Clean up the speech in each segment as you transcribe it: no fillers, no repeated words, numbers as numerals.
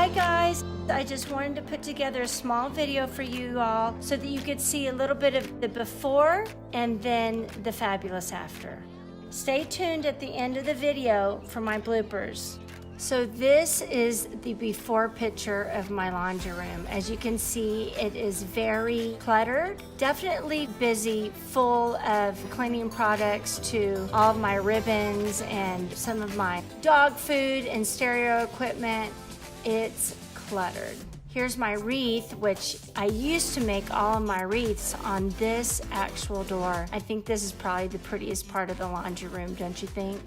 Hi guys, I just wanted to put together a small video for you all so that you could see a little bit of the before and then the fabulous after. Stay tuned at the end of the video for my bloopers. So this is the before picture of my laundry room. As you can see, it is very cluttered, definitely busy, full of cleaning products to all of my ribbons and some of my dog food and stereo equipment. It's cluttered. Here's my wreath, which I used to make all of my wreaths on this actual door. I think this is probably the prettiest part of the laundry room, don't you think?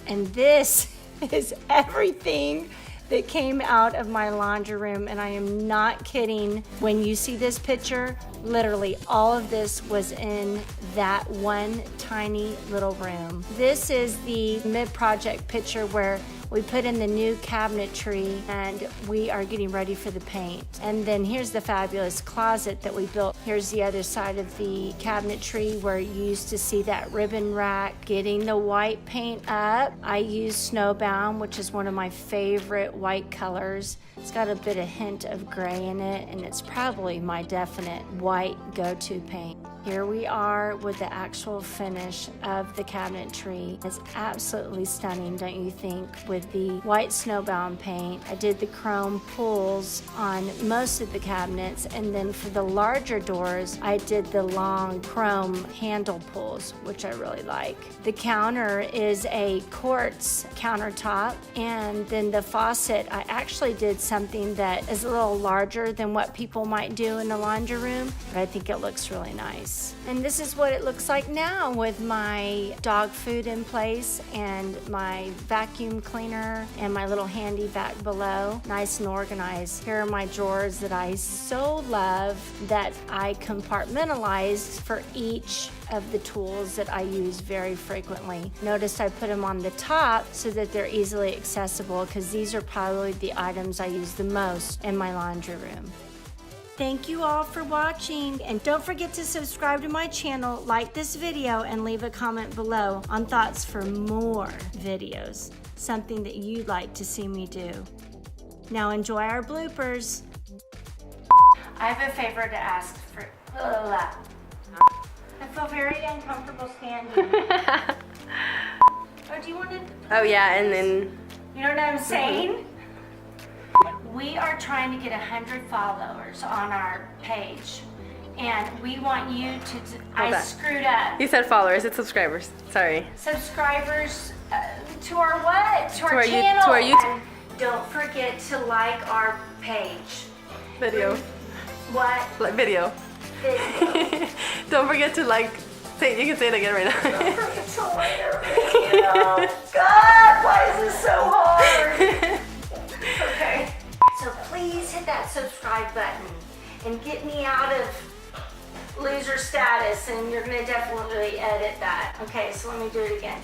And this is everything that came out of my laundry room, and I am not kidding. When you see this picture, literally all of this was in that one tiny little room. This is the mid-project picture where we put in the new cabinetry and we are getting ready for the paint. And then here's the fabulous closet that we built. Here's the other side of the cabinetry where you used to see that ribbon rack. Getting the white paint up. I use Snowbound, which is one of my favorite white colors. It's got a bit of hint of gray in it, and it's probably my definite white go-to paint. Here we are with the actual finish of the cabinetry. It's absolutely stunning, don't you think, with the white Snowbound paint. I did the chrome pulls on most of the cabinets, and then for the larger doors, I did the long chrome handle pulls, which I really like. The counter is a quartz countertop, and then the faucet, I actually did something that is a little larger than what people might do in the laundry room, but I think it looks really nice. And this is what it looks like now with my dog food in place and my vacuum cleaner and my little handy back below. Nice and organized. Here are my drawers that I so love that I compartmentalized for each of the tools that I use very frequently. Notice I put them on the top so that they're easily accessible, because these are probably the items I use the most in my laundry room. Thank you all for watching, and don't forget to subscribe to my channel, like this video, and leave a comment below on thoughts for more videos, something that you'd like to see me do. Now enjoy our bloopers. I have a favor to ask for. I feel very uncomfortable standing. Oh, do you want to? Oh yeah, and then. You know what I'm saying? We are trying to get 100 followers on our page, and we want you to. I screwed up. You said followers, it's subscribers. Sorry. Subscribers to our what? To our channel. To our YouTube. Don't forget to like our page. Video. What? Like video. Video. Don't forget to like. Say, you can say it again right now. Don't forget to like our video. God, why is this so hard? Okay. So please hit that subscribe button and get me out of loser status, and you're gonna definitely edit that. Okay, so let me do it again.